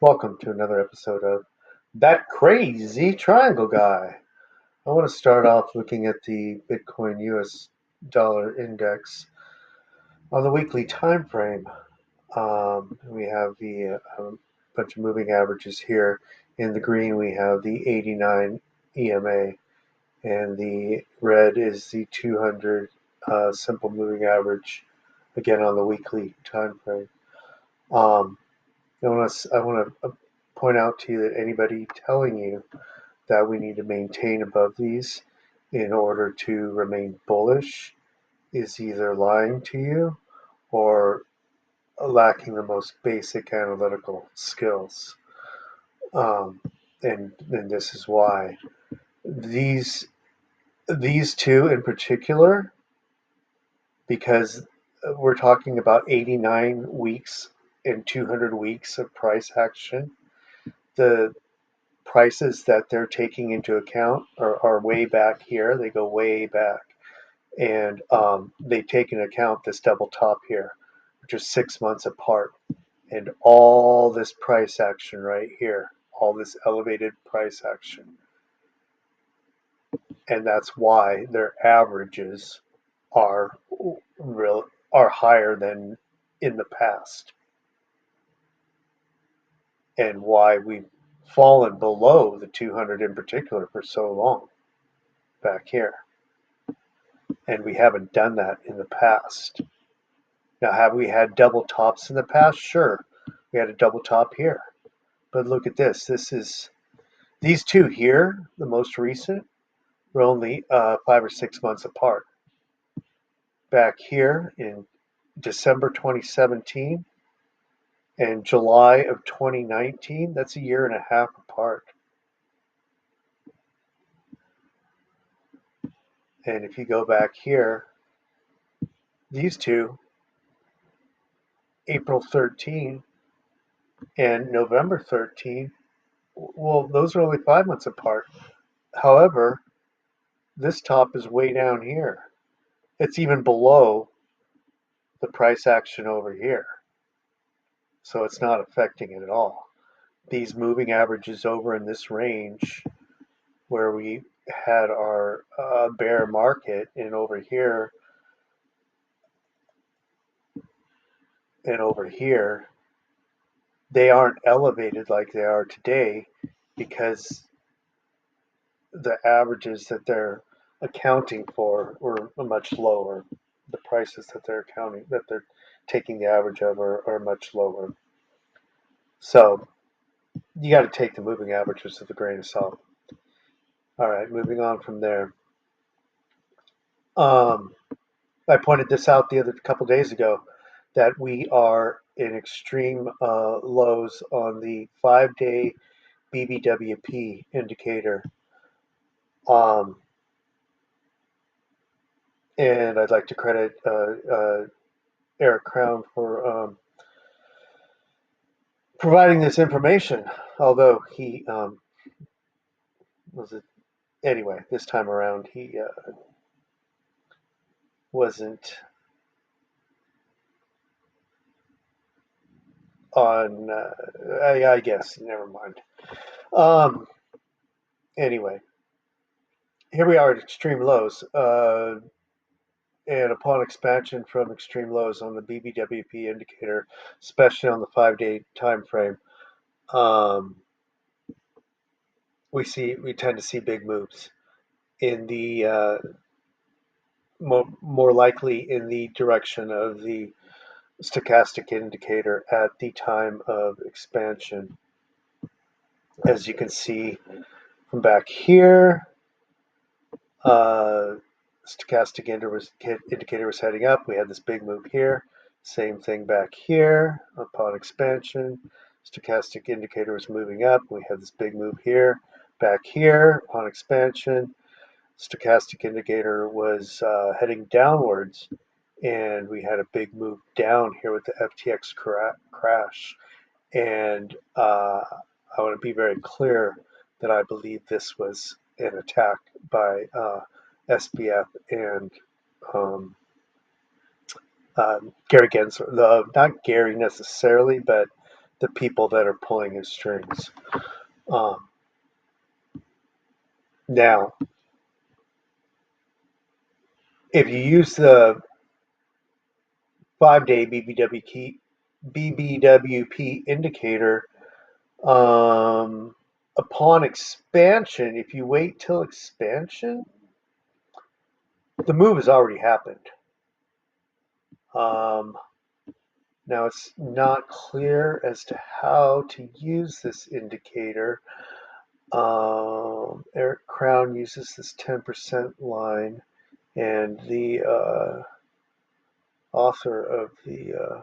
Welcome to another episode of That Crazy Triangle Guy. I want to start off looking at the Bitcoin US dollar index on the weekly time frame. We have the bunch of moving averages here. In the green, we have the 89 EMA, and the red is the 200 simple moving average, again on the weekly time frame. Um, I want to point out to you that anybody telling you that we need to maintain above these in order to remain bullish is either lying to you or lacking the most basic analytical skills. Um, and this is why these these two in particular, because we're talking about 89 weeks and 200 weeks of price action. The prices that they're taking into account are way back here. They go way back. And they take into account this double top here, which is 6 months apart. And all this price action right here, all this elevated price action. And that's why their averages are are higher than in the past. And why we've fallen below the 200 in particular for so long back here. And we haven't done that in the past. Now, have we had double tops in the past? Sure. We had a double top here. But look at this. These two here, the most recent, were only 5 or 6 months apart. Back here in December 2017 and July of 2019, that's a year and a half apart. And if you go back here, these two, April 13 and November 13, well, those are only 5 months apart. However, this top is way down here. It's even below the price action over here. So it's not affecting it at all. These moving averages over in this range where we had our bear market and over here and over here, they aren't elevated like they are today because the averages that they're accounting for were much lower. The prices that they're taking the average of are much lower. So you got to take the moving averages with a grain of salt. All right, moving on from there. Um, I pointed this out the other couple days ago that we are in extreme lows on the 5-day BBWP indicator. Um, and I'd like to credit Eric Crown for providing this information, although he was it anyway. This time around, he wasn't on. I guess never mind. Um, anyway, here we are at extreme lows, and upon expansion from extreme lows on the BBWP indicator, especially on the 5-day time frame, um, we tend to see big moves in the more likely in the direction of the stochastic indicator at the time of expansion. As you can see from back here, stochastic indicator was heading up. We had this big move here. Same thing back here upon expansion. Stochastic indicator was moving up. We had this big move here. Back here upon expansion, stochastic indicator was heading downwards, and we had a big move down here with the FTX crash. And I want to be very clear that I believe this was an attack by SBF and um, Gary Gensler. Not Gary necessarily, but the people that are pulling his strings. Um, Now, if you use the 5-day BBWP indicator, upon expansion, if you wait till expansion, the move has already happened. Um, Now it's not clear as to how to use this indicator. Eric Crown uses this 10% line, and the author of the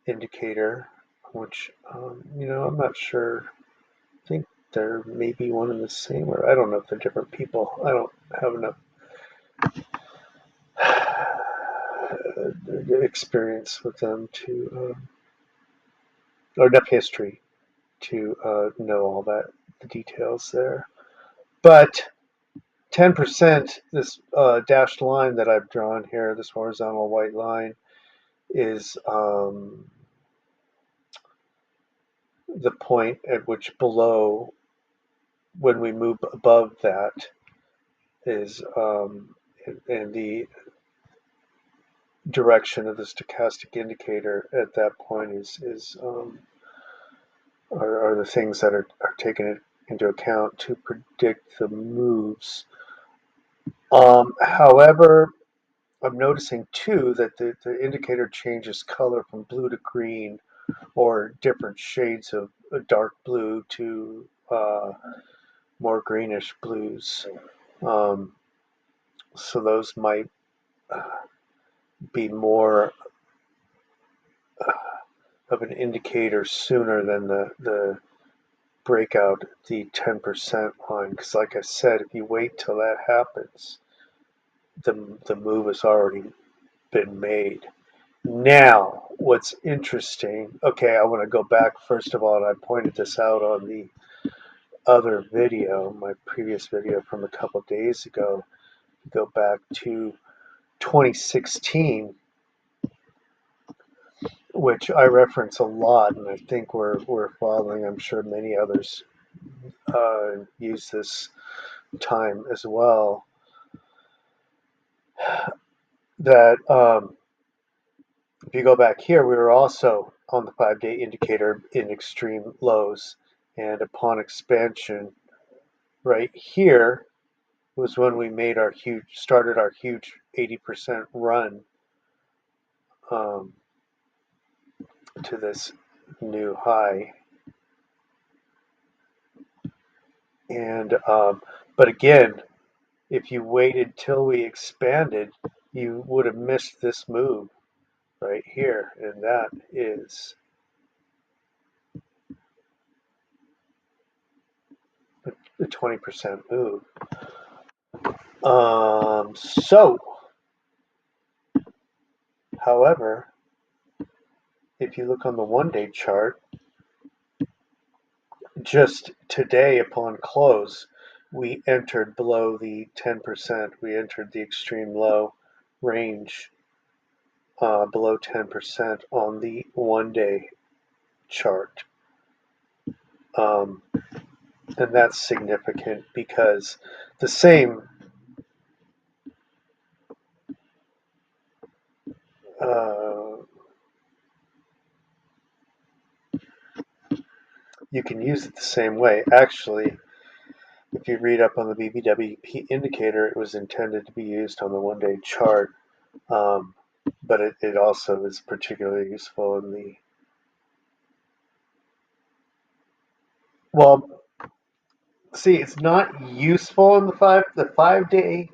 indicator, which I'm not sure. I think they're maybe one and the same, or I don't know if they're different people. I don't have enough experience with them or enough history to know all the details there. But 10%, this dashed line that I've drawn here, this horizontal white line, is the point at which below, when we move above that, is and the direction of the stochastic indicator at that point are the things that are taken into account to predict the moves. However, I'm noticing too that the indicator changes color from blue to green, or different shades of dark blue to more greenish blues. Um, so those might be more of an indicator sooner than the breakout, the 10% line. Because like I said, if you wait till that happens, the move has already been made. Now, what's interesting, okay, I want to go back first of all, and I pointed this out on the other video, my previous video from a couple of days ago. Go back to 2016, which I reference a lot, and I think we're following. I'm sure many others use this time as well. That if you go back here, we were also on the 5-day indicator in extreme lows, and upon expansion, right here was when we started our huge 80% run um, to this new high. And but again, if you waited till we expanded, you would have missed this move right here, and that is the 20% move. So, however, if you look on the 1-day chart, just today upon close, we entered below the 10%. We entered the extreme low range below 10% on the 1-day chart. Um, and that's significant because the same you can use it the same way. Actually, if you read up on the BBWP indicator, it was intended to be used on the 1-day chart, um, but it also is particularly useful in the well. See, it's not useful in the 5-day.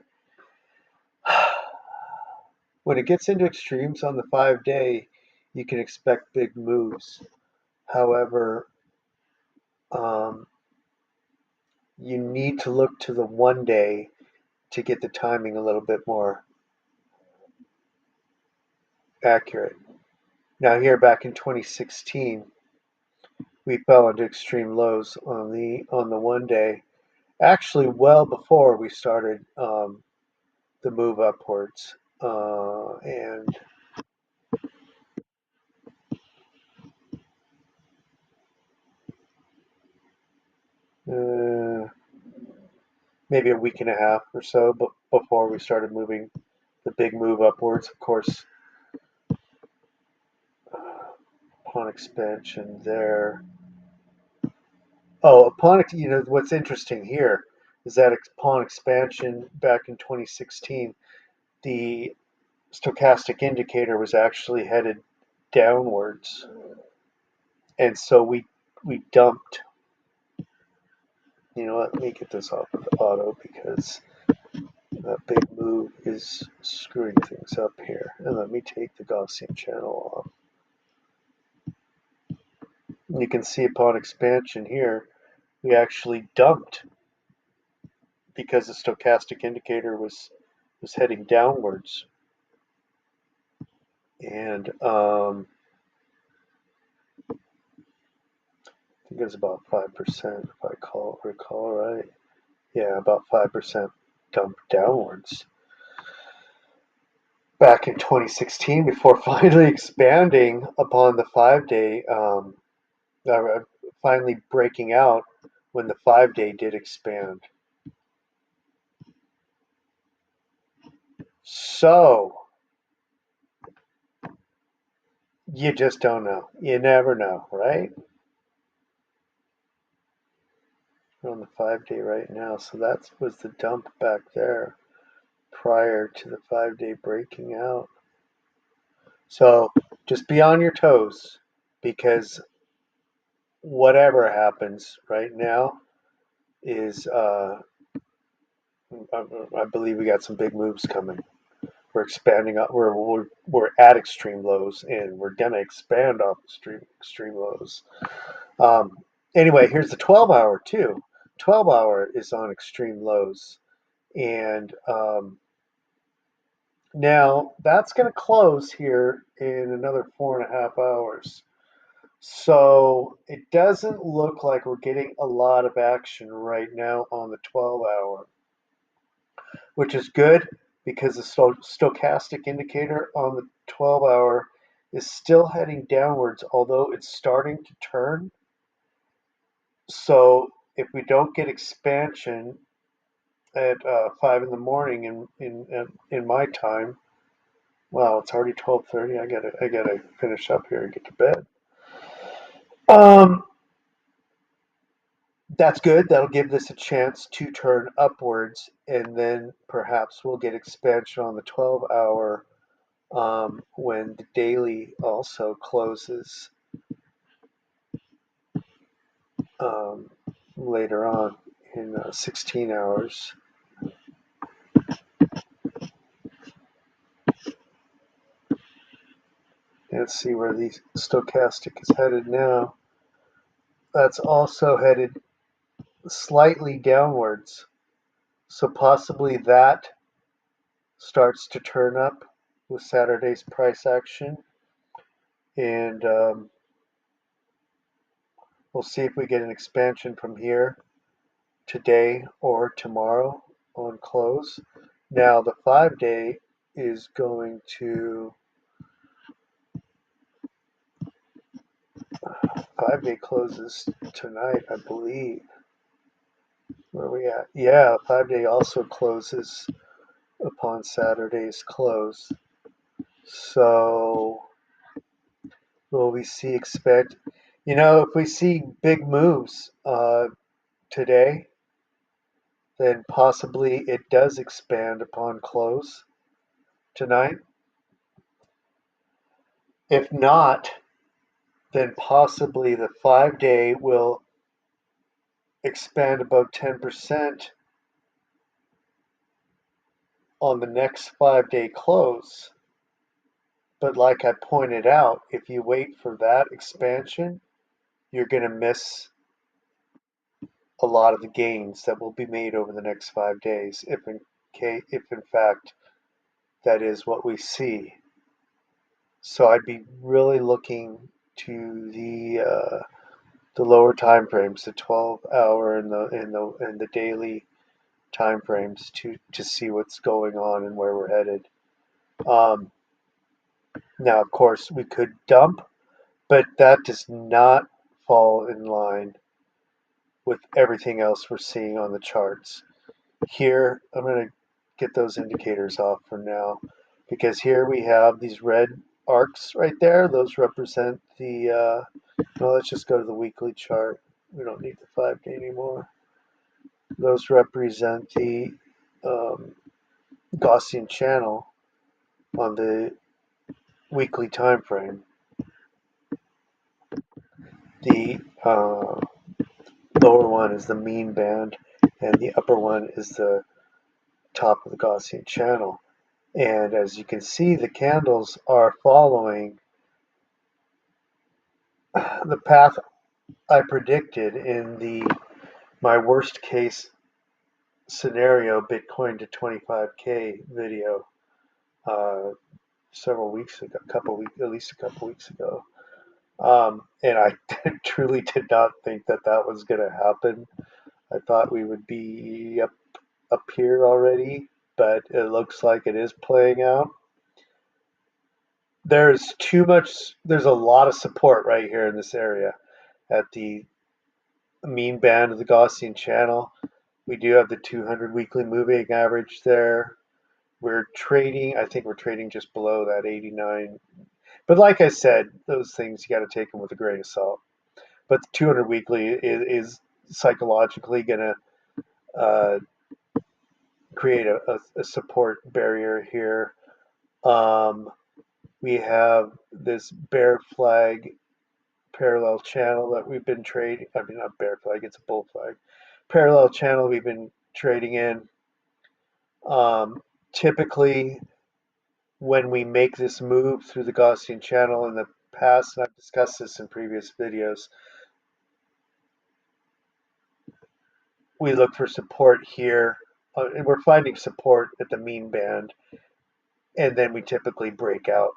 When it gets into extremes on the 5-day, you can expect big moves. However, um, you need to look to the 1-day to get the timing a little bit more accurate. Now, here back in 2016, we fell into extreme lows on the 1-day. Actually, well before we started the move upwards, and maybe a week and a half or so, but before we started moving the big move upwards. Of course, upon expansion there. Oh, what's interesting here is that upon expansion back in 2016, the stochastic indicator was actually headed downwards, and so we dumped. Let me get this off of auto because that big move is screwing things up here. And let me take the Gaussian channel off. You can see upon expansion here, we actually dumped because the stochastic indicator was heading downwards. And I think it was about 5%, if I recall right. Yeah, about 5% dumped downwards back in 2016 before finally expanding upon the 5-day, finally breaking out when the 5-day did expand. So you just don't know. You never know, right? We're on the 5-day right now, so that was the dump back there prior to the 5-day breaking out. So just be on your toes because whatever happens right now is, I believe we got some big moves coming. We're expanding up. We're at extreme lows, and we're gonna expand off extreme lows. Um, anyway, here's the 12-hour too. 12-hour is on extreme lows, and now that's going to close here in another 4.5 hours. So it doesn't look like we're getting a lot of action right now on the 12-hour, which is good because the stochastic indicator on the 12-hour is still heading downwards, although it's starting to turn. So if we don't get expansion at 5 in the morning in my time, well, it's already 12:30. I gotta finish up here and get to bed. Um, that's good. That'll give this a chance to turn upwards, and then perhaps we'll get expansion on the 12-hour when the daily also closes um, later on in 16 hours. Let's see where the stochastic is headed now. That's also headed slightly downwards. So possibly that starts to turn up with Saturday's price action. And we'll see if we get an expansion from here today or tomorrow on close. Now, the 5-day is going to, 5-day closes tonight, I believe. Where are we at? Yeah, 5-day also closes upon Saturday's close. So will we see if we see big moves today, then possibly it does expand upon close tonight. If not, then possibly the 5-day will expand above 10% on the next 5-day close. But like I pointed out, if you wait for that expansion, you're going to miss a lot of the gains that will be made over the next 5 days, if in fact that is what we see. So I'd be really looking to the lower time frames, the 12-hour and the daily time frames to see what's going on and where we're headed. Um, Now, of course, we could dump, but that does not fall in line with everything else we're seeing on the charts. Here, I'm going to get those indicators off for now because here we have these red arcs right there. Those represent the, well, let's just go to the weekly chart. We don't need the 5-day anymore. Those represent the Gaussian channel on the weekly time frame. The lower one is the mean band, and the upper one is the top of the Gaussian channel. And as you can see, the candles are following the path I predicted in the my worst case scenario Bitcoin to 25K video several weeks ago, at least a couple weeks ago. And I truly did not think that that was going to happen. I thought we would be up here already, but it looks like it is playing out. There's a lot of support right here in this area at the mean band of the Gaussian channel. We do have the 200 weekly moving average there. I think we're trading just below that 89. But like I said, those things you got to take them with a grain of salt. But the 200 weekly is psychologically going to create a support barrier here. We have this bear flag parallel channel that we've been trading. I mean, not bear flag, it's a bull flag. Parallel channel we've been trading in. Typically, when we make this move through the Gaussian channel in the past, and I've discussed this in previous videos, we look for support here, and we're finding support at the mean band, and then we typically break out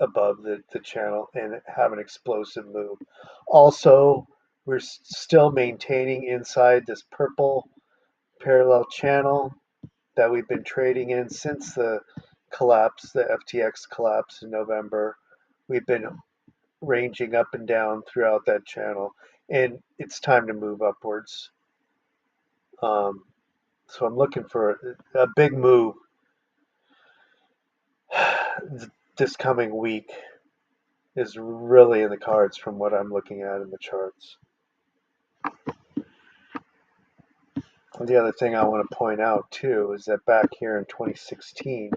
above the channel and have an explosive move. Also, we're still maintaining inside this purple parallel channel that we've been trading in since the collapse, the FTX collapse in November. We've been ranging up and down throughout that channel, and it's time to move upwards. So I'm looking for a big move this coming week is really in the cards from what I'm looking at in the charts. The other thing I want to point out too is that back here in 2016,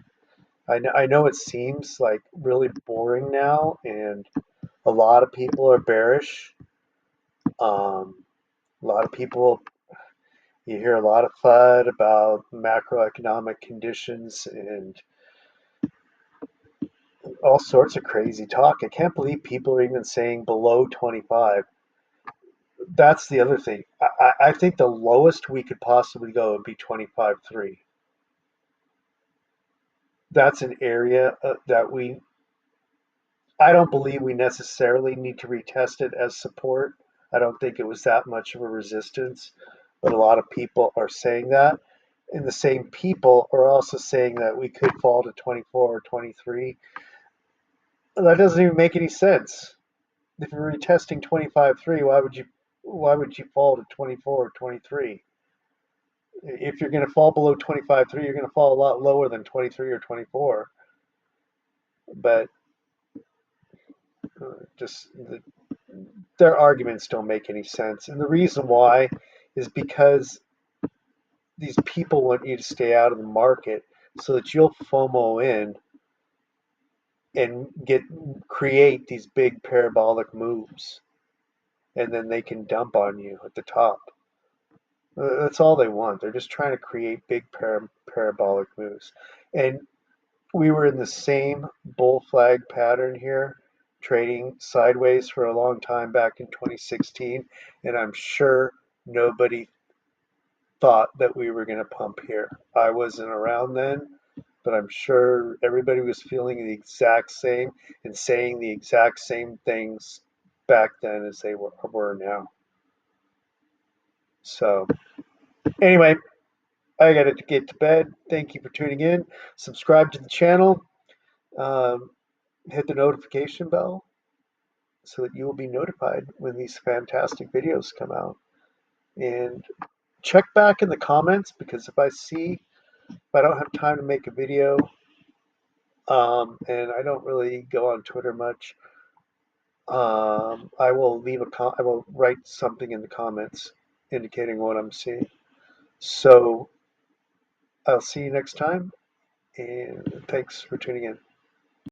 I know it seems like really boring now, and a lot of people are bearish. A lot of people, you hear a lot of FUD about macroeconomic conditions and all sorts of crazy talk. I can't believe people are even saying below 25. That's the other thing. I think the lowest we could possibly go would be 25.3. That's an area that I don't believe we necessarily need to retest it as support. I don't think it was that much of a resistance, but a lot of people are saying that. And the same people are also saying that we could fall to 24 or 23. That doesn't even make any sense. If you're retesting 25.3, why would you fall to 24 or 23? If you're going to fall below 25.3, you're going to fall a lot lower than 23 or 24. But just their arguments don't make any sense. And the reason why is because these people want you to stay out of the market so that you'll FOMO in and create these big parabolic moves, and then they can dump on you at the top. That's all they want. They're just trying to create big parabolic moves. And we were in the same bull flag pattern here, trading sideways for a long time back in 2016, and I'm sure nobody thought that we were going to pump here. I wasn't around then, but I'm sure everybody was feeling the exact same and saying the exact same things back then as they were now. So, anyway, I got to get to bed. Thank you for tuning in. Subscribe to the channel. Um, Hit the notification bell so that you will be notified when these fantastic videos come out. And check back in the comments, because if I don't have time to make a video, and I don't really go on Twitter much, I will I will write something in the comments indicating what I'm seeing. So I'll see you next time, and thanks for tuning in.